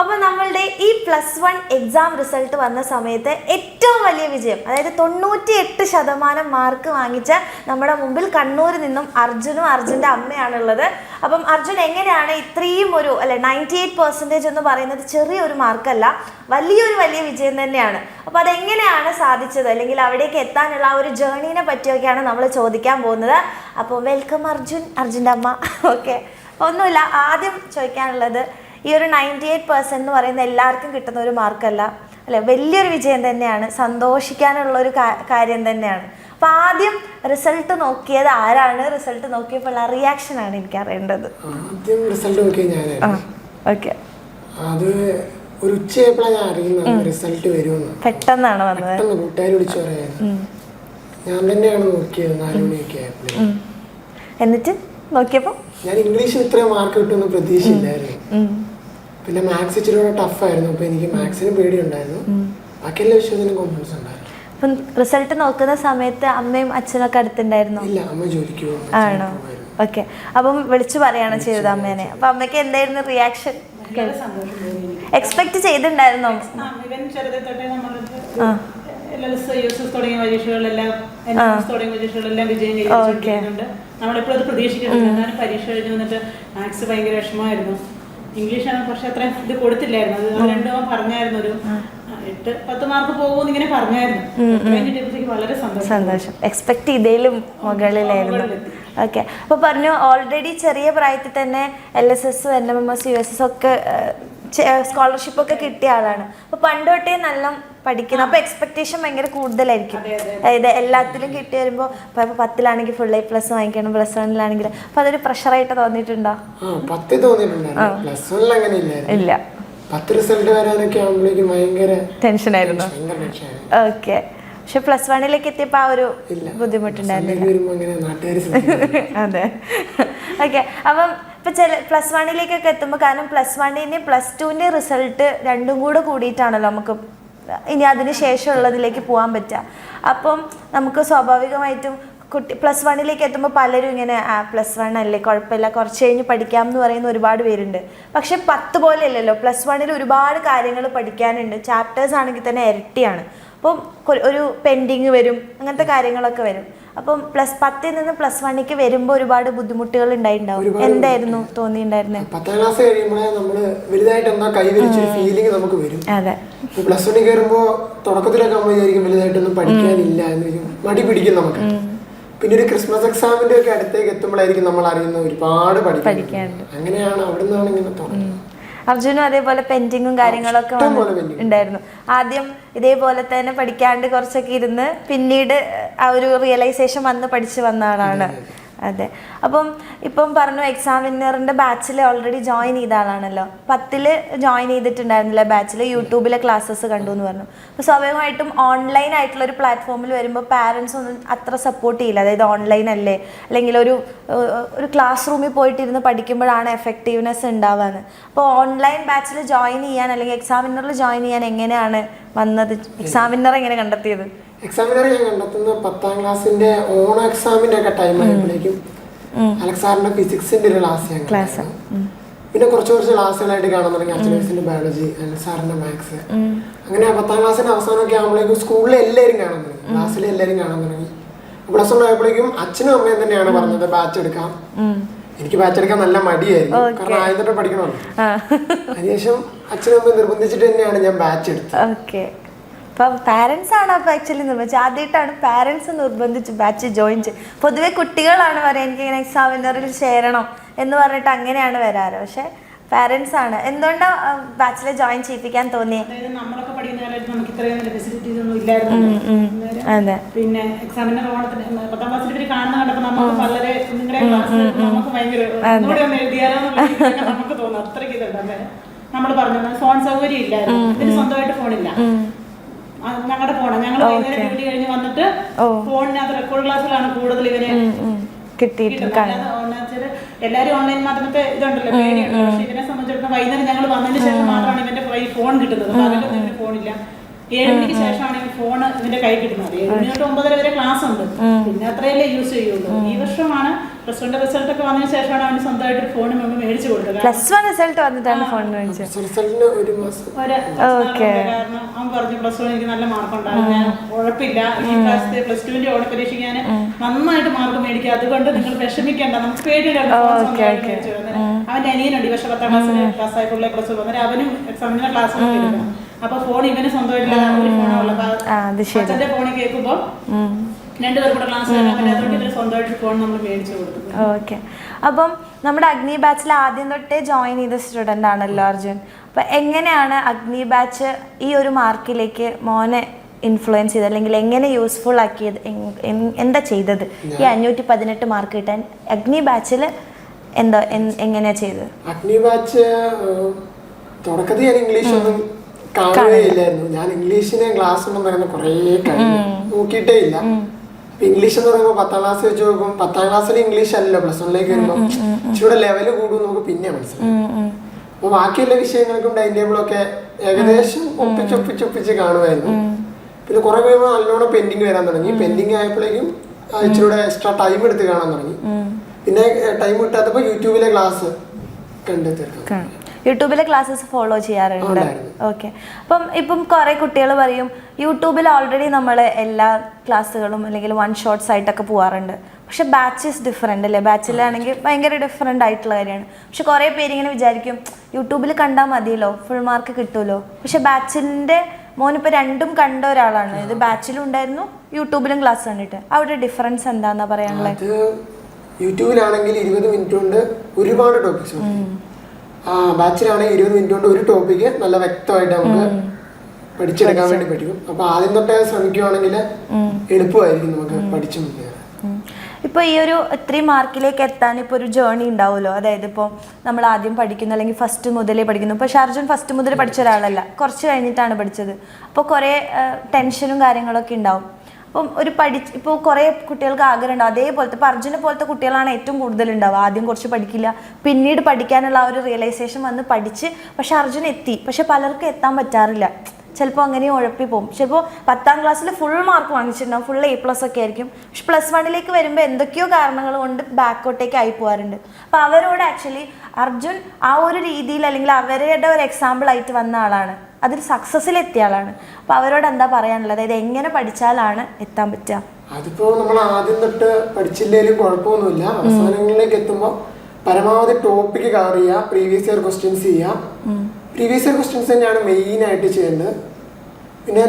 അപ്പോൾ നമ്മളുടെ ഈ +1 എക്സാം റിസൾട്ട് വന്ന സമയത്ത് ഏറ്റവും വലിയ വിജയം, അതായത് 98% മാർക്ക് വാങ്ങിച്ച നമ്മുടെ മുമ്പിൽ കണ്ണൂരിൽ നിന്നും അർജുനും അർജുൻ്റെ അമ്മയാണുള്ളത്. അപ്പം അർജുൻ എങ്ങനെയാണ് ഇത്രയും ഒരു 98% എന്ന് പറയുന്നത് ചെറിയൊരു മാർക്കല്ല, വലിയ വിജയം തന്നെയാണ്. അപ്പോൾ അതെങ്ങനെയാണ് സാധിച്ചത്, അല്ലെങ്കിൽ അവിടേക്ക് എത്താനുള്ള ആ ഒരു ജേർണീനെ പറ്റിയൊക്കെയാണ് നമ്മൾ ചോദിക്കാൻ പോകുന്നത്. അപ്പോൾ വെൽക്കം അർജുൻ്റെ അമ്മ. ഓക്കെ, ഒന്നുമില്ല, ആദ്യം ചോദിക്കാനുള്ളത്, ഈ ഒരു 98% എന്ന് പറയുന്നത് എല്ലാവർക്കും കിട്ടുന്ന ഒരു മാർക്കല്ല അല്ലെ, വലിയൊരു വിജയം തന്നെയാണ്, സന്തോഷിക്കാനുള്ളൊരു കാര്യം തന്നെയാണ്. അപ്പോൾ ആദ്യം റിസൾട്ട് നോക്കിയത് ആരാണ്? റിസൾട്ട് നോക്കിയപ്പോൾ റിയാക്ഷനാണ് എനിക്ക് അറിയേണ്ടത്. ആദ്യം റിസൾട്ട് നോക്കിയത് ഞാനായിരുന്നു. ഓക്കെ, അത് ഒരു ഉച്ചയായപ്പോഴാണ് ഞാൻ അറിയുന്നത് റിസൾട്ട് വരുമെന്ന്. പെട്ടെന്നാണ് വന്നത്. പെട്ടെന്ന് കൂട്ടുകാർ വിളിച്ചു പറയായിരുന്നു. ഞാൻ തന്നെയാണ് നോക്കിയത് 4 മണിയൊക്കെ ആയപ്പോൾ. എന്നിട്ട് നോക്കിയപ്പോൾ ഞാൻ ഇംഗ്ലീഷിൽ ഇത്രയും മാർക്ക് കിട്ടുമെന്ന് പ്രതീക്ഷയില്ലായിരുന്നു. പിന്നെ മാത്സ് ഇച്ചിരി കൂടെ ടഫായിരുന്നു. അപ്പോൾ എനിക്ക് മാത്സിന് പേടിയുണ്ടായിരുന്നു, ബാക്കി എല്ലാ വിഷയത്തിനും കോൺഫിഡൻസ് ഉണ്ടായിരുന്നു. അപ്പം റിസൾട്ട് നോക്കുന്ന സമയത്ത് അമ്മയും അച്ഛനൊക്കെ അടുത്തുണ്ടായിരുന്നു? ഇല്ല, അമ്മ ജോലിക്ക് പോകും. ആണോ? ഓക്കെ, അപ്പം വിളിച്ചു പറയാണ് ചെയ്തത് അമ്മേനെ. അപ്പം അമ്മയ്ക്ക് എന്തായിരുന്നു റിയാക്ഷൻ? എക്സ്പെക്ട് ചെയ്തിട്ടുണ്ടായിരുന്നോ? നമ്മളെപ്പോഴും അത് പ്രതീക്ഷിക്കുന്നുണ്ട്. എന്നാലും പരീക്ഷ കഴിഞ്ഞ് വന്നിട്ട് മാത്സ് ഭയങ്കര വിഷമമായിരുന്നു. ഇംഗ്ലീഷാണ് പക്ഷെ അത്ര ഇത് കൊടുത്തില്ലായിരുന്നു. അത് രണ്ടോ പറഞ്ഞായിരുന്നു, ഒരു 8-10 മാർക്ക് പോകുമെന്ന് ഇങ്ങനെ പറഞ്ഞായിരുന്നു. കിട്ടിയപ്പോഴത്തേക്ക് വളരെ സന്തോഷം. എക്സ്പെക്ട് ചെയ്തതിലും മുകളിലായിരുന്നു. ഓക്കെ, അപ്പോൾ പറഞ്ഞു ഓൾറെഡി ചെറിയ പ്രായത്തിൽ തന്നെ LSS, NMMS, USS ഒക്കെ സ്കോളർഷിപ്പൊക്കെ കിട്ടിയ ആളാണ്. അപ്പോൾ പണ്ട് തൊട്ടേ നല്ല പഠിക്കുന്നത്. അപ്പോൾ എക്സ്പെക്ടേഷൻ ഭയങ്കര കൂടുതലായിരിക്കും. അതായത് എല്ലാത്തിലും കിട്ടി വരുമ്പോൾ ഇപ്പോൾ 10ലാണെങ്കിൽ ഫുൾ A+ വാങ്ങിക്കണം, +1 അപ്പോൾ അതൊരു പ്രഷറായിട്ട് തോന്നിയിട്ടുണ്ടോ? ഇല്ല, 10 റിസൾട്ട് വരാനൊക്കെ ആവുമ്പോഴേക്കും ഭയങ്കര ടെൻഷനായിരുന്നു. ഓക്കെ, പക്ഷെ +1 എത്തിയപ്പോൾ ആ ഒരു ബുദ്ധിമുട്ടുണ്ടായിരുന്നു. അതെ. ഓക്കെ, അപ്പം ഇപ്പം +1 എത്തുമ്പോൾ, കാരണം +1 +2 റിസൾട്ട് രണ്ടും കൂടെ കൂടിയിട്ടാണല്ലോ നമുക്ക് ഇനി അതിന് ശേഷമുള്ളതിലേക്ക് പോകാൻ പറ്റുക. അപ്പം നമുക്ക് സ്വാഭാവികമായിട്ടും +1 എത്തുമ്പോൾ പലരും ഇങ്ങനെ +1 അല്ലേ, കുഴപ്പമില്ല, കുറച്ച് കഴിഞ്ഞ് പഠിക്കാം എന്ന് പറയുന്ന ഒരുപാട് പേരുണ്ട്. പക്ഷെ 10 പോലെ അല്ലല്ലോ, +1 ഒരുപാട് കാര്യങ്ങൾ പഠിക്കാനുണ്ട്. ചാപ്റ്റേഴ്സ് ആണെങ്കിൽ തന്നെ ഇരട്ടിയാണ്. അപ്പം ഒരു പെൻഡിങ് വരും, അങ്ങനത്തെ കാര്യങ്ങളൊക്കെ വരും. അപ്പം +10 നിന്ന് +1 വരുമ്പോൾ ഒരുപാട് ബുദ്ധിമുട്ടുകൾ ഉണ്ടായിട്ടുണ്ടാവും. എന്തായിരുന്നു തോന്നിയിട്ടുണ്ടായിരുന്നത്? 10ാം ക്ലാസ് കഴിയുമ്പോഴേ നമ്മള് വലുതായിട്ട് എന്താ കൈവരിച്ചൊരു ഫീലിംഗ് നമുക്ക് വരും. അതെ, +1 കയറുമ്പോൾ തുടക്കത്തിലൊക്കെ നമ്മൾ വിചാരിക്കും വലുതായിട്ടൊന്നും പഠിക്കാനില്ല എന്ന് മടി പിടിക്കും നമുക്ക്. പിന്നെ ഒരു ക്രിസ്മസ് എക്സാമിന്റെ ഒക്കെ അടുത്തേക്ക് എത്തുമ്പോഴായിരിക്കും നമ്മൾ അറിയുന്ന ഒരുപാട് പഠിക്കാനുണ്ട്. അങ്ങനെയാണ് അവിടെ നിന്നാണ് ഇങ്ങനെ തുടങ്ങുന്നത്. അർജുനും അതേപോലെ പെൻഡിങ്ങും കാര്യങ്ങളൊക്കെ ഉണ്ടായിരുന്നു. ആദ്യം ഇതേപോലെ തന്നെ പഠിക്കാണ്ട് കുറച്ചൊക്കെ ഇരുന്ന് പിന്നീട് ആ ഒരു റിയലൈസേഷൻ വന്ന് പഠിച്ചു വന്ന ആളാണ്. അതെ. അപ്പം ഇപ്പം പറഞ്ഞു എക്സാമിനറിൻ്റെ ബാച്ചിൽ ഓൾറെഡി ജോയിൻ ചെയ്ത ആളാണല്ലോ. 10ൽ ജോയിൻ ചെയ്തിട്ടുണ്ടായിരുന്നില്ല ബാച്ചിൽ, യൂട്യൂബിലെ ക്ലാസ്സസ് കണ്ടു എന്ന് പറഞ്ഞു. അപ്പോൾ സ്വാഭാവികമായിട്ടും ഓൺലൈൻ ആയിട്ടുള്ളൊരു പ്ലാറ്റ്ഫോമിൽ വരുമ്പോൾ പാരൻസ് ഒന്നും അത്ര സപ്പോർട്ട് ചെയ്യില്ല. അതായത് ഓൺലൈൻ അല്ലേ, അല്ലെങ്കിൽ ഒരു ക്ലാസ് റൂമിൽ പോയിട്ടിരുന്ന് പഠിക്കുമ്പോഴാണ് എഫക്റ്റീവ്നെസ് ഉണ്ടാവുകയെന്ന്. അപ്പോൾ ഓൺലൈൻ ബാച്ചിൽ ജോയിൻ ചെയ്യാൻ അല്ലെങ്കിൽ എക്സാമിനറിൽ ജോയിൻ ചെയ്യാൻ എങ്ങനെയാണ് വന്നത്? എക്സാമിനർ എങ്ങനെ കണ്ടെത്തിയത്? എക്സാമിനർ ഞാൻ കണ്ടെത്തുന്നത് 10ാം ക്ലാസ്സിന്റെ ഓണം എക്സാമിന്റെ ഒക്കെ ടൈം ആയപ്പോഴേക്കും അലക്സാറിന്റെ ഫിസിക്സിന്റെ ഒരു ക്ലാസ്, പിന്നെ കുറച്ച് ക്ലാസ്സുകളായിട്ട് കാണാൻ തുടങ്ങി. അച്ഛൻ്റെ ബയോളജി, അലക്സാറിന്റെ മാത്സ്. അങ്ങനെ 10ാം ക്ലാസ്സിന്റെ അവസാനമൊക്കെ ആകുമ്പോഴേക്കും സ്കൂളിലെ എല്ലാവരും കാണാൻ തുടങ്ങി, ക്ലാസ്സിലെ എല്ലാവരും കാണാൻ തുടങ്ങി. +1 ആയപ്പോഴേക്കും അച്ഛനും അമ്മയും തന്നെയാണ് പറഞ്ഞത് ബാച്ച് എടുക്കാം. എനിക്ക് ബാച്ച് എടുക്കാൻ നല്ല മടിയായിരുന്നു, കാരണം ആദ്യം തൊട്ട് പഠിക്കണമല്ലോ. അതിനുശേഷം അച്ഛനും അമ്മയും നിർബന്ധിച്ചിട്ട് തന്നെയാണ് ഞാൻ ബാച്ച് എടുത്തത്. അപ്പം പാരൻസ് ആണ് അപ്പോൾ ആക്ച്വലി നിർബന്ധിച്ചത്. ആദ്യമായിട്ടാണ് പാരൻസ് നിർബന്ധിച്ച് ബാച്ച് ജോയിൻ ചെയ്ത്. പൊതുവെ കുട്ടികളാണ് പറയുക എനിക്കിങ്ങനെ എക്സാമിനറിൽ ചേരണം എന്ന് പറഞ്ഞിട്ട് അങ്ങനെയാണ് വരാറ്. പക്ഷെ പാരൻസ് ആണ്. എന്തുകൊണ്ടാണ് ബാച്ചിൽ ജോയിൻ ചെയ്യിപ്പിക്കാൻ തോന്നിയത്? നമ്മളൊക്കെ പഠിക്കുന്ന കാലത്ത് നമുക്ക് ഇത്രയും ഫെസിലിറ്റീസ് ഒന്നും ഇല്ലായിരുന്നു. അതെ. പിന്നെ എക്സാമിനർ ഓണത്തിന് 10ാം ക്ലാസ്സിൽ കാണുന്ന കണ്ടപ്പോൾ നമുക്ക് വളരെ നിങ്ങളുടെ ക്ലാസ് നമുക്ക് ഭയങ്കര എഴുതിയാലോ നമുക്ക് തോന്നും. അത്രയ്ക്ക് ഇതുണ്ട്. നമ്മൾ പറഞ്ഞു ഫോൺ സൗകര്യം ഇല്ലായിരുന്നു, ഇതിന് സ്വന്തമായിട്ട് ഫോണില്ല. ഞങ്ങളുടെ ഫോണ് ഞങ്ങൾ വൈകുന്നേരം ഡ്യൂട്ടി കഴിഞ്ഞ് വന്നിട്ട് ഫോണിനകത്ത് റെക്കോർഡ് ക്ലാസ്സിലാണ് കൂടുതൽ ഇവരെ കിട്ടിയിട്ടുണ്ട്. എല്ലാവരും ഓൺലൈൻ മാധ്യമത്തെ ഇതുണ്ടല്ലോ, പേടിയുണ്ട്. പക്ഷെ ഇതിനെ സംബന്ധിച്ചിടത്തോളം വൈകുന്നേരം ഞങ്ങൾ വന്നതിന് ശേഷം മാത്രമാണ് ഇവന്റെ ഫോൺ കിട്ടുന്നത്. പകലൊന്നും ഇവന് ഫോണില്ല. 7 മണിക്ക് ശേഷമാണ് ഈ ഫോൺ ഇവന്റെ കൈ കിട്ടുന്നത്. 7 മണി തൊട്ട് 9:30 വരെ ക്ലാസ് ഉണ്ട്. പിന്നെ അത്രയല്ലേ യൂസ് ചെയ്യുള്ളൂ. ഈ വർഷമാണ് പ്ലസ് 1 റിസൾട്ട് ഒക്കെ വന്നതിന് ശേഷമാണ് അവന് സ്വന്തമായിട്ട് ഒരു ഫോൺ നമ്മൾ മേടിച്ചു കൊടുത്തത്. +1 റിസൾട്ട് വന്നിട്ടാണ് ഫോൺ മേടിച്ചത്. റിസൾട്ടിന് ഒരു മാസം കാരണം അവൻ പറഞ്ഞു +1 എനിക്ക് നല്ല മാർക്ക് ഉണ്ടാകും, ഞാൻ ഉഴപ്പില്ല, ഈ പ്രാവശ്യത്തെ +2 ഓണ പരീക്ഷയ്ക്ക് ഞാൻ നന്നായിട്ട് മാർക്ക് മേടിക്കുക, അതുകൊണ്ട് നിങ്ങൾ വിഷമിക്കേണ്ട, നമുക്ക് പേടിയില്ല. അവന്റെ അനിയനുണ്ട്, ഈ വർഷം 10ാം ക്ലാസ്സിൽ ക്ലാസ്സായിട്ടുള്ള +1 വന്നിട്ട് അവനും എക്സാമിന് ക്ലാസ് എടുക്കണം. അപ്പൊ ഫോൺ ഇവന് സ്വന്തമായിട്ടുള്ള ഒരു ഫോണുള്ളത്, അച്ഛന്റെ ഫോണിൽ കേൾക്കുമ്പോൾ രണ്ടുപേരും കൂടെ ക്ലാസ് കേൾക്കാൻ പറ്റും, അതുകൊണ്ട് ഇവര് സ്വന്തമായിട്ട് ഫോൺ നമ്മൾ മേടിച്ചു കൊടുക്കും. ഓക്കെ. അപ്പം നമ്മുടെ അഗ്നി ബാച്ചിൽ ആദ്യം തൊട്ടേ ജോയിൻ ചെയ്ത സ്റ്റുഡൻ്റ് ആണല്ലോ അർജുൻ. അപ്പം എങ്ങനെയാണ് അഗ്നി ബാച്ച് ഈ ഒരു മാർക്കിലേക്ക് മോനെ ഇൻഫ്ലുവൻസ് ചെയ്തത്, അല്ലെങ്കിൽ എങ്ങനെ യൂസ്ഫുൾ ആക്കിയത്, എന്താ ചെയ്തത് ഈ 518 മാർക്ക് കിട്ടാൻ അഗ്നി ബാച്ചിൽ എങ്ങനെയാ ചെയ്തത്? അഗ്നി ബാച്ച് തുടക്കത്തിൽ ഞാൻ ഇംഗ്ലീഷ് ഒന്നും കാണുകയില്ലായിരുന്നു. ഞാൻ ഇംഗ്ലീഷിന് ക്ലാസ് ഒന്നും പറയുന്ന കുറേ കഴിഞ്ഞു നോക്കിയിട്ടേ ഇല്ല. ഇംഗ്ലീഷ് എന്ന് പറയുമ്പോൾ 10ാം ക്ലാസ് വെച്ച് നോക്കുമ്പോൾ 10ാം ക്ലാസ്സിൽ ഇംഗ്ലീഷ് അല്ലല്ലോ, +1 വരുമ്പോൾ ഇച്ചിരി ലെവല് കൂടും നമുക്ക് പിന്നെ മനസ്സിലാവും. അപ്പോൾ ബാക്കിയുള്ള വിഷയങ്ങൾക്കും ടൈം ടേബിളൊക്കെ ഏകദേശം ഒപ്പിച്ചൊപ്പിച്ച് കാണുമായിരുന്നു. പിന്നെ കുറെ കഴിയുമ്പോൾ നല്ലോണം പെൻഡിങ് വരാൻ തുടങ്ങി. പെൻഡിങ് ആയപ്പോഴേക്കും ഇച്ചിരി എക്സ്ട്രാ ടൈം എടുത്ത് കാണാൻ തുടങ്ങി. പിന്നെ ടൈം കിട്ടാത്തപ്പോൾ യൂട്യൂബിലെ ക്ലാസ് കണ്ടെത്തിയെടുക്കാം. യൂട്യൂബിലെ ക്ലാസ്സസ് ഫോളോ ചെയ്യാറുണ്ട്. ഓക്കെ. ഇപ്പം കുറേ കുട്ടികൾ പറയും യൂട്യൂബിൽ ഓൾറെഡി നമ്മൾ എല്ലാ ക്ലാസ്സുകളും അല്ലെങ്കിൽ 1 ഷോട്ട്സ് ആയിട്ടൊക്കെ പോകാറുണ്ട്. പക്ഷെ ബാച്ച് ഇസ് ഡിഫറെൻ്റ് അല്ലേ? ബാച്ചിലാണെങ്കിൽ ഭയങ്കര ഡിഫറെൻ്റ് ആയിട്ടുള്ള കാര്യമാണ്. പക്ഷെ കുറേ പേര് ഇങ്ങനെ വിചാരിക്കും യൂട്യൂബിൽ കണ്ടാൽ മതിയല്ലോ, ഫുൾ മാർക്ക് കിട്ടുമല്ലോ. പക്ഷെ ബാച്ചിൻ്റെ മോനിപ്പോൾ രണ്ടും കണ്ട ഒരാളാണ്. ഇത് ബാച്ചിലും ഉണ്ടായിരുന്നു, യൂട്യൂബിലും ക്ലാസ് കണ്ടിട്ട്. അവിടെ ഡിഫറൻസ് എന്താണെന്നാ പറയാനുള്ളത്? യൂട്യൂബിലാണെങ്കിൽ 20 മിനിറ്റ് കൊണ്ട് ഒരുപാട് ടോപ്പിക്സ്, ബാച്ചിലാണെങ്കിൽ 20 മിനിറ്റ് കൊണ്ട് ഒരു ടോപ്പിക്ക് നല്ല വ്യക്തമായിട്ട് നമുക്ക് പഠിച്ചെടുക്കാൻ വേണ്ടി പറ്റും. അപ്പൊ ആദ്യം തൊട്ടേ ശ്രമിക്കുവാണെങ്കിൽ എളുപ്പമായിരിക്കും നമുക്ക് പഠിച്ചു മുന്നേറാൻ. ഇപ്പോൾ ഈ ഒരു 3 മാർക്കിലേക്ക് എത്താൻ ഇപ്പോൾ ഒരു ജേർണി ഉണ്ടാവുമല്ലോ. അതായത് ഇപ്പോൾ നമ്മൾ ആദ്യം പഠിക്കുന്നു അല്ലെങ്കിൽ ഫസ്റ്റ് മുതലേ പഠിക്കുന്നു. പക്ഷെ അർജുൻ ഫസ്റ്റ് മുതൽ പഠിച്ച ഒരാളല്ല, കുറച്ച് കഴിഞ്ഞിട്ടാണ് പഠിച്ചത്. അപ്പോൾ കുറേ ടെൻഷനും കാര്യങ്ങളൊക്കെ ഉണ്ടാവും. അപ്പം ഇപ്പോൾ കുറേ കുട്ടികൾക്ക് ആഗ്രഹം ഉണ്ടാവും അതേപോലത്തെ. ഇപ്പോൾ അർജുനെ പോലത്തെ കുട്ടികളാണ് ഏറ്റവും കൂടുതൽ ഉണ്ടാവുക. ആദ്യം കുറച്ച് പഠിക്കില്ല, പിന്നീട് പഠിക്കാനുള്ള ആ ഒരു റിയലൈസേഷൻ വന്ന് പഠിച്ച്. പക്ഷെ അർജുൻ എത്തി, പക്ഷെ പലർക്കും എത്താൻ പറ്റാറില്ല. ചിലപ്പോൾ അങ്ങനെ ഉഴപ്പി പോകും. ചിലപ്പോൾ 10ാം ക്ലാസ്സിൽ ഫുൾ മാർക്ക് വാങ്ങിച്ചിട്ടുണ്ടാവും, ഫുൾ A+ ഒക്കെ ആയിരിക്കും. പക്ഷെ +1ലേക്ക് വരുമ്പോൾ എന്തൊക്കെയോ കാരണങ്ങൾ കൊണ്ട് ബാക്കോട്ടേക്ക് ആയി പോകാറുണ്ട്. അപ്പോൾ അവരോട് ആക്ച്വലി അർജുൻ ആ ഒരു രീതിയിൽ അല്ലെങ്കിൽ അവരുടെ ഒരു എക്സാമ്പിൾ ആയിട്ട് വന്ന ആളാണ്, അതിൽ സക്സസ്സിലെത്തിയ ആളാണ്. അപ്പോൾ അവരോട് എന്താ പറയാനുള്ളത്? അതായത് എങ്ങനെ പഠിച്ചാലാണ് എത്താൻ പറ്റുക? അതിപ്പോ നമ്മൾ ആദ്യം തൊട്ട് പഠിച്ചില്ലേലും കുഴപ്പമൊന്നുമില്ല. അവസാനങ്ങളിലേക്ക് എത്തുമ്പോൾ പരമാവധി ടോപ്പിക്ക് കവർ ചെയ്യുക, പ്രീവിയസ് ഇയർ ക്വസ്റ്റ്യൻസ് ചെയ്യുക. പ്രീവിയസ് ഇയർ ക്വസ്റ്റ്യൻസ് തന്നെയാണ് മെയിൻ ആയിട്ട് ചെയ്യേണ്ടത്. പിന്നെ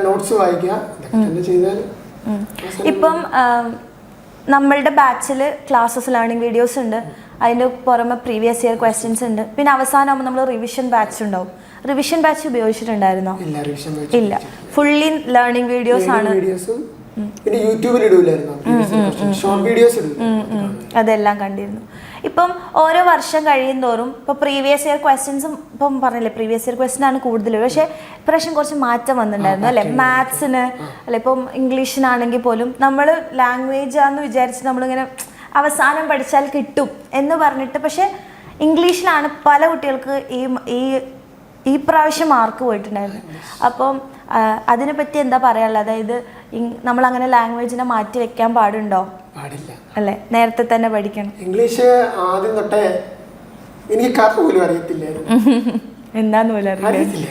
നോട്ട്സ് വായിക്കുക, ഇതൊക്കെ ചെയ്താൽ. ഇപ്പം നമ്മളുടെ ബാച്ചിൽ ക്ലാസ്സസ് ലേണിംഗ് വീഡിയോസ് ഉണ്ട്, അതിൻ്റെ പുറമെ പ്രീവിയസ് ഇയർ ക്വസ്റ്റ്യൻസ് ഉണ്ട്. പിന്നെ അവസാനമാകുമ്പോൾ നമ്മൾ റിവിഷൻ ബാച്ച് ഉണ്ടാവും. റിവിഷൻ ബാച്ച് ഉപയോഗിച്ചിട്ടുണ്ടായിരുന്നോ? ഇല്ല, ഫുള്ളി ലേണിംഗ് വീഡിയോസ് ആണ്. പിന്നെ യൂട്യൂബിൽ ഇടൂലായിരുന്നു, ഷോർട്ട് വീഡിയോസ് അതെല്ലാം കണ്ടിരുന്നു. ഇപ്പം ഓരോ വർഷം കഴിയും തോറും ഇപ്പോൾ പ്രീവിയസ് ഇയർ ക്വസ്റ്റ്യൻസും ഇപ്പം പറഞ്ഞില്ലേ, പ്രീവിയസ് ഇയർ ക്വസ്റ്റ്യൻ ആണ് കൂടുതൽ. പക്ഷേ ഇപ്രാവശ്യം കുറച്ച് മാറ്റം വന്നിട്ടുണ്ടായിരുന്നു അല്ലേ? മാത്സിന് അല്ലെ, ഇപ്പം ഇംഗ്ലീഷിനാണെങ്കിൽ പോലും നമ്മൾ ലാംഗ്വേജ് ആണെന്ന് വിചാരിച്ച് നമ്മളിങ്ങനെ അവസാനം പഠിച്ചാൽ കിട്ടും എന്ന് പറഞ്ഞിട്ട്, പക്ഷേ ഇംഗ്ലീഷിലാണ് പല കുട്ടികൾക്ക് ഈ പ്രാവശ്യം മാർക്ക് പോയിട്ടുണ്ടായിരുന്നു. അപ്പം അതിനെപ്പറ്റി എന്താ പറയാനുള്ളത്? അതായത് നമ്മളങ്ങനെ ലാംഗ്വേജിനെ മാറ്റി വെക്കാൻ പാടുണ്ടോ? പാടില്ല അല്ലേ? നേരത്തെ തന്നെ പഠിക്കണം. ഇംഗ്ലീഷ് ആദ്യം തൊട്ടേ എനിക്ക് കഥ പോലും അറിയത്തില്ലായിരുന്നു, എന്താന്ന് പോലും അറിയില്ല.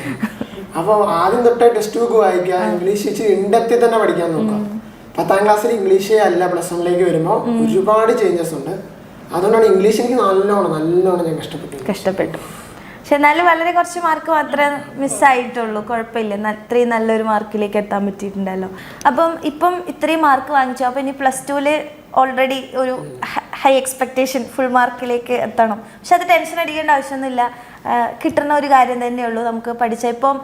അപ്പോൾ ആദ്യം തൊട്ടേ ടെക്സ്റ്റ് ബുക്ക് വായിക്കുക, ഇംഗ്ലീഷ് ഇച്ചിരി ഇൻഡെപ്തിൽ തന്നെ പഠിക്കാൻ നോക്കുക. 10ാം ക്ലാസ്സിൽ ഇംഗ്ലീഷേ അല്ല, +1ലേക്ക് വരുമ്പോൾ ഒരുപാട് ചേഞ്ചസ് ഉണ്ട്. അതുകൊണ്ടാണ് ഇംഗ്ലീഷ് എനിക്ക് നല്ലോണം ഞാൻ കഷ്ടപ്പെട്ടു. പക്ഷെ എന്നാലും വളരെ കുറച്ച് മാർക്ക് മാത്രമേ മിസ്സായിട്ടുള്ളൂ, കുഴപ്പമില്ല. ഇത്രയും നല്ലൊരു മാർക്കിലേക്ക് എത്താൻ പറ്റിയിട്ടുണ്ടല്ലോ. ഇപ്പം ഇത്രയും മാർക്ക് വാങ്ങിച്ചു. അപ്പം ഇനി +2 ഓൾറെഡി ഒരു ഹൈ എക്സ്പെക്റ്റേഷൻ, ഫുൾ മാർക്കിലേക്ക് എത്തണം. പക്ഷെ അത് ടെൻഷൻ അടിക്കേണ്ട ആവശ്യമൊന്നുമില്ല, കിട്ടുന്ന ഒരു കാര്യം തന്നെയുള്ളൂ നമുക്ക് പഠിച്ച. ഇപ്പം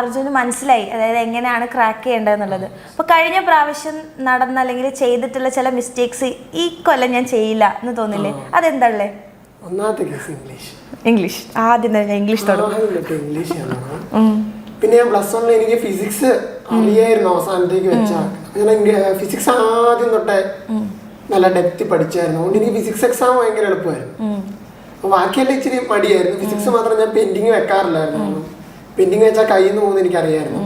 അർജുന് മനസ്സിലായി അതായത് എങ്ങനെയാണ് ക്രാക്ക് ചെയ്യേണ്ടതെന്നുള്ളത്. അപ്പോൾ കഴിഞ്ഞ പ്രാവശ്യം നടന്ന അല്ലെങ്കിൽ ചെയ്തിട്ടുള്ള ചില മിസ്റ്റേക്സ് ഈ കൊല്ലം ഞാൻ ചെയ്യില്ല എന്ന് തോന്നില്ലേ? അതെന്തല്ലേ? ഒന്നാമത്തെ കേസ് ഇംഗ്ലീഷ്. ആദ്യം തന്നെ ഇംഗ്ലീഷ് തുടങ്ങും. പിന്നെ ഞാൻ +1 എനിക്ക് ഫിസിക്സ് അറിയായിരുന്നു അവസാനത്തേക്ക് വെച്ചാൽ. ഫിസിക്സ് ആദ്യം തൊട്ടേ നല്ല ഡെപ്തി പഠിച്ചായിരുന്നു. അതുകൊണ്ട് എനിക്ക് ഫിസിക്സ് എക്സാം ഭയങ്കര എളുപ്പമായിരുന്നു. അപ്പോൾ ബാക്കിയെല്ലാം ഇച്ചിരി മടിയായിരുന്നു. ഫിസിക്സ് മാത്രം ഞാൻ പെൻഡിങ് വെക്കാറില്ലായിരുന്നു. പെൻഡിങ് വെച്ചാൽ കയ്യിൽ നിന്ന് പോകുന്നത് എനിക്കറിയായിരുന്നു.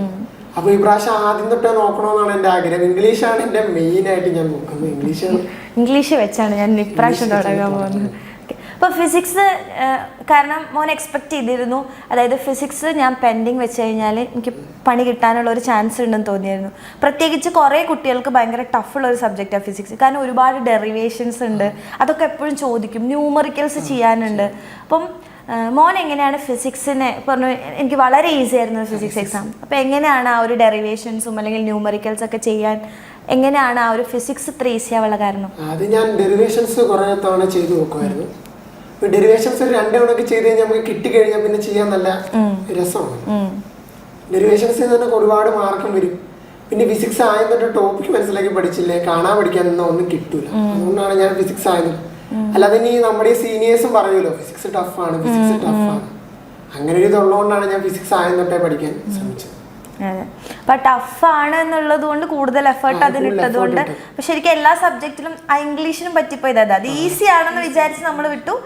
അപ്പോൾ ഈ പ്രാവശ്യം ആദ്യം തൊട്ടേ നോക്കണമെന്നാണ് എൻ്റെ ആഗ്രഹം. ഇംഗ്ലീഷാണ് എൻ്റെ മെയിനായിട്ട് ഞാൻ നോക്കുന്നത്. ഇംഗ്ലീഷ് വെച്ചാണ് ഞാൻ ഇപ്രാവശ്യം തുടങ്ങാൻ പോകുന്നത്. അപ്പോൾ ഫിസിക്സ് കാരണം മോൻ എക്സ്പെക്ട് ചെയ്തിരുന്നു, അതായത് ഫിസിക്സ് ഞാൻ പെൻഡിങ് വെച്ച് കഴിഞ്ഞാൽ എനിക്ക് പണി കിട്ടാനുള്ള ഒരു ചാൻസ് ഉണ്ടെന്ന് തോന്നിയായിരുന്നു. പ്രത്യേകിച്ച് കുറേ കുട്ടികൾക്ക് ഭയങ്കര ടഫുള്ള ഒരു സബ്ജക്റ്റാണ് ഫിസിക്സ്. കാരണം ഒരുപാട് ഡെറിവേഷൻസ് ഉണ്ട്, അതൊക്കെ എപ്പോഴും ചോദിക്കും, ന്യൂമറിക്കൽസ് ചെയ്യാനുണ്ട്. അപ്പം മോൻ എങ്ങനെയാണ് ഫിസിക്സിനെ പറഞ്ഞു? എനിക്ക് വളരെ ഈസി ആയിരുന്നു ഫിസിക്സ് എക്സാം. അപ്പോൾ എങ്ങനെയാണ് ആ ഒരു ഡെറിവേഷൻസും അല്ലെങ്കിൽ ന്യൂമറിക്കൽസ് ഒക്കെ ചെയ്യാൻ എങ്ങനെയാണ് ആ ഒരു ഫിസിക്സ് ഇത്ര ഈസി ആവുള്ള കാരണം? അത് ഞാൻ ഡെറിവേഷൻസ് കുറേ തവണ ചെയ്ത് നോക്കുമായിരുന്നു. ഡെറിവേഷൻസ് ഒരു 2 തവണയൊക്കെ ചെയ്ത് കഴിഞ്ഞാൽ നമുക്ക് കിട്ടിക്കഴിഞ്ഞാൽ പിന്നെ ചെയ്യാൻ നല്ല രസമാണ്. ഡെറിവേഷൻസിൽ തന്നെ ഒരുപാട് മാർക്കും വരും. പിന്നെ ഫിസിക്സ് ആയതൊട്ട് ടോപ്പിക് മനസ്സിലാക്കി പഠിച്ചില്ലേ, കാണാൻ പഠിക്കാൻ ഒന്നും കിട്ടൂല. അതുകൊണ്ടാണ് ഞാൻ ഫിസിക്സ് ആയത്. അല്ലാതെ ഇനി നമ്മുടെ സീനിയേഴ്സും പറയുമല്ലോ ഫിസിക്സ് ടഫാണ്, ഫിസിക്സ് ടഫാണ്. അങ്ങനെ ഒരു ഇതുള്ളതുകൊണ്ടാണ് ഞാൻ ഫിസിക്സ് ആയതൊട്ടേ പഠിക്കാൻ ശ്രമിച്ചത്. അപ്പൊ ടഫാണ് എന്നുള്ളത് കൊണ്ട് കൂടുതൽ എഫേർട്ട് അതിനിട്ടത് കൊണ്ട്. പക്ഷെ ശരിക്കും എല്ലാ സബ്ജക്റ്റിലും ഇംഗ്ലീഷിനും പറ്റിപ്പോയത് അത് ഈസി ആണെന്ന് വിചാരിച്ച് നമ്മൾ വിട്ടു.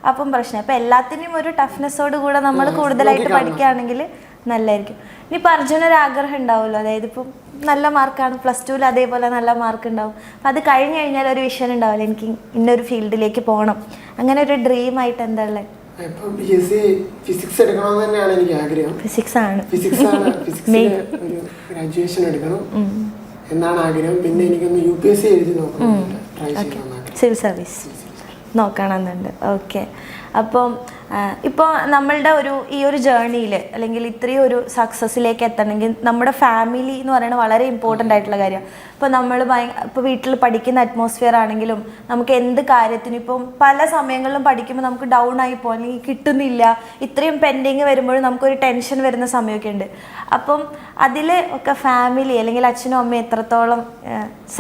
അപ്പം പ്രശ്നം. അപ്പം എല്ലാത്തിനും ഒരു ടഫ്നെസ്സോട് കൂടെ നമ്മൾ കൂടുതലായിട്ട് പഠിക്കുകയാണെങ്കിൽ നല്ലതായിരിക്കും. ഇനിയിപ്പോൾ അർജുനൊരു ആഗ്രഹം ഉണ്ടാവുമല്ലോ, അതായത് ഇപ്പം നല്ല മാർക്കാണ് +2 അതേപോലെ നല്ല മാർക്ക് ഉണ്ടാവും. അപ്പം അത് കഴിഞ്ഞ് കഴിഞ്ഞാൽ ഒരു വിഷൻ ഉണ്ടാവില്ല, എനിക്ക് ഇന്നൊരു ഫീൽഡിലേക്ക് പോകണം, അങ്ങനെ ഒരു ഡ്രീമായിട്ട് എന്താ ഉള്ളത്? ഫിസിക്സ് എടുക്കണമെന്ന് തന്നെയാണ് എനിക്ക് ആഗ്രഹം. ഫിസിക്സ് ആണ് ഒരു ഗ്രാജുവേഷൻ എടുക്കണം എന്നാണ് ആഗ്രഹം. പിന്നെ എനിക്കൊന്ന് UPSC എഴുതി നോക്കണം, ട്രൈ ചെയ്യണം, സിവിൽ സർവീസ് നോക്കണമെന്നുണ്ട്. ഓക്കെ. അപ്പം ഇപ്പോൾ നമ്മളുടെ ഈ ഒരു ജേർണിയിൽ അല്ലെങ്കിൽ ഇത്രയും ഒരു സക്സസ്സിലേക്ക് എത്തണമെങ്കിൽ നമ്മുടെ ഫാമിലി എന്ന് പറയുന്നത് വളരെ ഇമ്പോർട്ടൻ്റ് ആയിട്ടുള്ള കാര്യമാണ്. ഇപ്പോൾ നമ്മൾ ഇപ്പോൾ വീട്ടിൽ പഠിക്കുന്ന അറ്റ്മോസ്ഫിയർ ആണെങ്കിലും നമുക്ക് എന്ത് കാര്യത്തിനും ഇപ്പം പല സമയങ്ങളിലും പഠിക്കുമ്പോൾ നമുക്ക് ഡൗൺ ആയി പോകും, അല്ലെങ്കിൽ കിട്ടുന്നില്ല, ഇത്രയും പെൻഡിങ് വരുമ്പോഴും നമുക്കൊരു ടെൻഷൻ വരുന്ന സമയമൊക്കെ ഉണ്ട്. അപ്പം അതിൽ ഒക്കെ ഫാമിലി അല്ലെങ്കിൽ അച്ഛനും അമ്മയും എത്രത്തോളം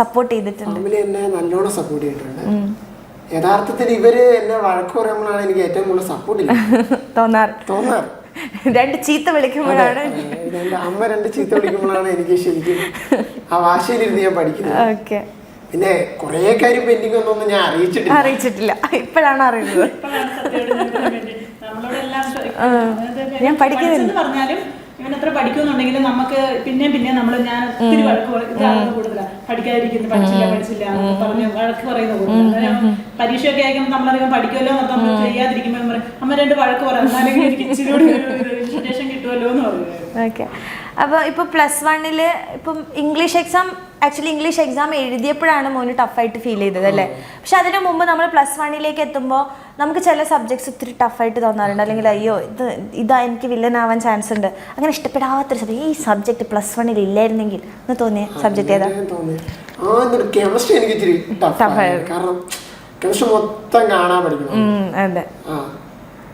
സപ്പോർട്ട് ചെയ്തിട്ടുണ്ട്? ഫാമിലി എന്നെ നല്ലോണം സപ്പോർട്ട് ചെയ്തിട്ടുണ്ട്. യഥാർത്ഥത്തിൽ ഇവര് എന്നെ വഴക്ക് പറയുമ്പോഴാണ് എനിക്ക് ഏറ്റവും കൂടുതൽ സപ്പോർട്ട് തോന്നാറ്. 2 ചീത്ത വിളിക്കുമ്പോഴാണ്, അമ്മ 2 ചീത്ത വിളിക്കുമ്പോഴാണ് എനിക്ക് ശരിക്കും ആ വാശയിലിരുന്ന് ഞാൻ പഠിക്കുന്നത്. പിന്നെ കുറെ കാര്യം പെൻഡിങ് ഒന്നും ഞാൻ അറിയിച്ചിട്ടില്ല. ഇപ്പോഴാണ് അറിയുന്നത്. ഞാൻ പഠിക്കുന്നില്ല പറഞ്ഞാലും ഇവനത്ര പഠിക്കുന്നുണ്ടെങ്കിലും നമുക്ക് പിന്നെ ഞാൻ ഒത്തിരി വഴക്ക് ഇതാകുന്ന കൂടുതലാണ്. പഠിക്കാതിരിക്കുന്നു, പഠിച്ചില്ല പറഞ്ഞ് വഴക്ക് പറയുന്ന കൂടുതലാണ്. പരീക്ഷയൊക്കെ ആയിരിക്കുമ്പോൾ നമ്മളധികം പഠിക്കുമല്ലോ നമ്മൾ ചെയ്യാതിരിക്കുമ്പോൾ പറയും അമ്മ 2 വഴക്ക് പറയാം, എന്നാലും എനിക്ക് ഇച്ചിരി കൂടി ഇൻസ്പിറേഷൻ കിട്ടുമല്ലോ എന്ന് പറയുന്നത്. ഓക്കെ. അപ്പോൾ ഇപ്പോൾ +1 ഇപ്പം ഇംഗ്ലീഷ് എക്സാം എഴുതിയപ്പോഴാണ് മോന് ടഫായിട്ട് ഫീൽ ചെയ്തത് അല്ലേ? പക്ഷെ അതിനു മുമ്പ് നമ്മൾ +1 എത്തുമ്പോൾ നമുക്ക് ചില സബ്ജക്ട്സ് ഒത്തിരി ടഫായിട്ട് തോന്നാറുണ്ട്, അല്ലെങ്കിൽ അയ്യോ ഇതാ എനിക്ക് വില്ലനാവാൻ ചാൻസ് ഉണ്ട്, അങ്ങനെ ഇഷ്ടപ്പെടാത്തൊരു സബ്ജക്ട്, ഈ സബ്ജക്ട് +1 ഇല്ലായിരുന്നെങ്കിൽ എന്ന് തോന്നിയ സബ്ജക്ട് ഏതാ? കെമിസ്ട്രി എനിക്ക് ഇച്ചിരി ടഫായിരുന്നു, കാരണം കെമിസ്ട്രി മൊത്തം കാണാൻ പഠിക്കണം. അതെ.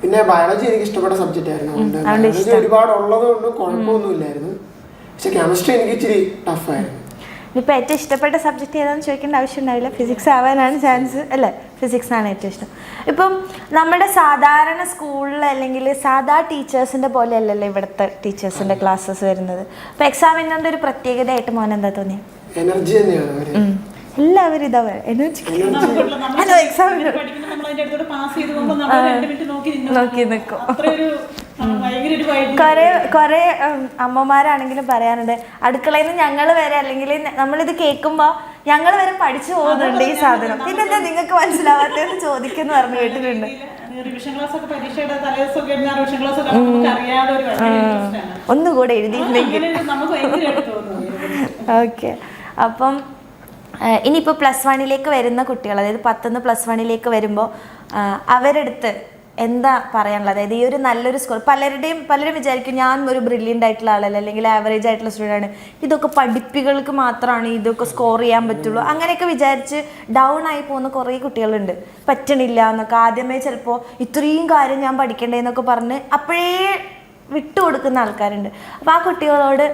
പിന്നെ ബയോളജി എനിക്ക് ഇഷ്ടപ്പെട്ട സബ്ജക്റ്റ് ആയിരുന്നു. ബയോളജി ഒരുപാട് ഉള്ളത് കൊണ്ട് കുഴപ്പമൊന്നുമില്ലായിരുന്നു. പക്ഷെ കെമിസ്ട്രി എനിക്ക് ഇച്ചിരി ടഫായിരുന്നു. ഇപ്പോൾ ഏറ്റവും ഇഷ്ടപ്പെട്ട സബ്ജക്റ്റ് ഏതാണെന്ന് ചോദിക്കേണ്ട ആവശ്യം ഉണ്ടാവില്ല, ഫിസിക്സ് ആവാനാണ് ചാൻസ് അല്ലേ? ഫിസിക്സ് ആണ് ഏറ്റവും ഇഷ്ടം. ഇപ്പം നമ്മുടെ സാധാരണ സ്കൂളിൽ അല്ലെങ്കിൽ സാധാ ടീച്ചേഴ്സിൻ്റെ പോലെ അല്ലല്ലോ ഇവിടുത്തെ ടീച്ചേഴ്സിൻ്റെ ക്ലാസ്സസ് വരുന്നത്. അപ്പോൾ എക്സാമിൻ്റെ ഒരു പ്രത്യേകതയായിട്ട് മോൻ എന്താ തോന്നിയത്? എനർജി തന്നെയാണ്. എല്ലാവരും ഇതാ എനർജി നോക്കി നിൽക്കും. കുറെ അമ്മമാരാണെങ്കിലും പറയാനുണ്ട്, അടുക്കളയിൽ നിന്ന് ഞങ്ങൾ വരെ അല്ലെങ്കിൽ നമ്മളിത് കേൾക്കുമ്പോ ഞങ്ങൾ വരെ പഠിച്ചു പോകുന്നുണ്ട് ഈ സാധനം, പിന്നെന്താ നിങ്ങൾക്ക് മനസ്സിലാവാത്തെന്ന് ചോദിക്കുന്നു പറഞ്ഞു കേട്ടിട്ടുണ്ട്. ഒന്നുകൂടെ എഴുതിയില്ലെങ്കിൽ. ഓക്കെ. അപ്പം ഇനിയിപ്പോൾ +1 വരുന്ന കുട്ടികൾ, അതായത് 10th +1 വരുമ്പോൾ അവരെടുത്ത് എന്താ പറയാനുള്ളത്? അതായത് ഈ ഒരു നല്ലൊരു സ്കോർ, പലരും വിചാരിക്കും ഞാൻ ഒരു ബ്രില്യൻ്റ് ആയിട്ടുള്ള ആളല്ല അല്ലെങ്കിൽ ആവറേജ് ആയിട്ടുള്ള സ്റ്റുഡൻ്റ് ആണ്, ഇതൊക്കെ പഠിപ്പികൾക്ക് മാത്രമാണ് ഇതൊക്കെ സ്കോർ ചെയ്യാൻ പറ്റുള്ളൂ, അങ്ങനെയൊക്കെ വിചാരിച്ച് ഡൗൺ ആയി പോകുന്ന കുറേ കുട്ടികളുണ്ട്. പറ്റണില്ല എന്നൊക്കെ ആദ്യമേ ചിലപ്പോൾ ഇത്രയും കാര്യം ഞാൻ പഠിക്കണ്ടേന്നൊക്കെ പറഞ്ഞ് അപ്പോഴേ വിട്ടുകൊടുക്കുന്ന ആൾക്കാരുണ്ട്. അപ്പോൾ ആ കുട്ടികളോട്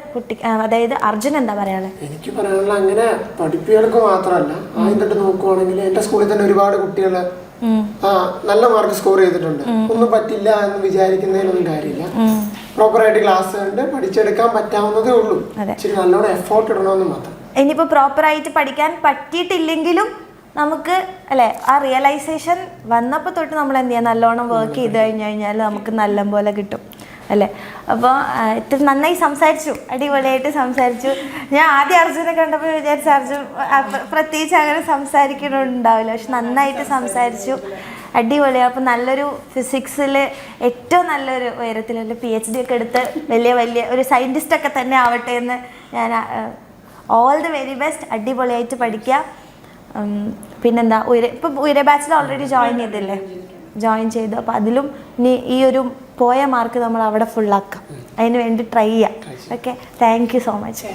അതായത് അർജുൻ എന്താ പറയാനുള്ളത്? എനിക്ക് പറയാനുള്ള, അങ്ങനെ പഠിപ്പികൾക്ക് മാത്രമല്ല, ആദ്യം തൊട്ട് നോക്കുവാണെങ്കിൽ എൻ്റെ സ്കൂളിൽ തന്നെ ഒരുപാട് കുട്ടികൾ നല്ല മാർക്ക് സ്കോർ ചെയ്തിട്ടുണ്ട്. ഒന്നും പറ്റില്ല എന്ന് വിചാരിക്കുന്നതിനൊന്നും കാര്യമില്ല. പ്രോപ്പറായിട്ട് ക്ലാസ് ഉണ്ട്, പഠിച്ചെടുക്കാൻ പറ്റാവുന്നതേ ഉള്ളൂ. നല്ലോണം എഫോർട്ട് ഇടണമെന്ന് മാത്രം. ഇനിയിപ്പോൾ പ്രോപ്പറായിട്ട് പഠിക്കാൻ പറ്റിയിട്ടില്ലെങ്കിലും നമുക്ക് അല്ലേ ആ റിയലൈസേഷൻ വന്നപ്പോൾ തൊട്ട് നമ്മൾ എന്ത് ചെയ്യാം, നല്ലോണം വർക്ക് ചെയ്ത് കഴിഞ്ഞാൽ നമുക്ക് നല്ല പോലെ കിട്ടും. അല്ലേ? അപ്പോൾ ഏറ്റവും നന്നായി സംസാരിച്ചു, അടിപൊളിയായിട്ട് സംസാരിച്ചു. ഞാൻ ആദ്യം അർജുനെ കണ്ടപ്പോൾ വിചാരിച്ച അർജുൻ പ്രത്യേകിച്ച് അങ്ങനെ സംസാരിക്കണമുണ്ടാവില്ല, പക്ഷെ നന്നായിട്ട് സംസാരിച്ചു, അടിപൊളിയാണ്. അപ്പോൾ നല്ലൊരു ഫിസിക്സിൽ ഏറ്റവും നല്ലൊരു ഉയരത്തിലുള്ള PhD ഒക്കെ എടുത്ത് വലിയ ഒരു സയൻറ്റിസ്റ്റൊക്കെ തന്നെ ആവട്ടെ എന്ന് ഞാൻ ഓൾ ദി വെരി ബെസ്റ്റ്. അടിപൊളിയായിട്ട് പഠിക്കുക. പിന്നെന്താ ഇപ്പോൾ ഉയര ബാച്ചിൽ ഓൾറെഡി ജോയിൻ ചെയ്തു. അപ്പോൾ അതിലും ഇനി ഈ ഒരു പോയ മാർക്ക് നമ്മൾ അവിടെ ഫുള്ളാക്കാം, അതിന് വേണ്ടി ട്രൈ ചെയ്യാം. Okay, thank you so much.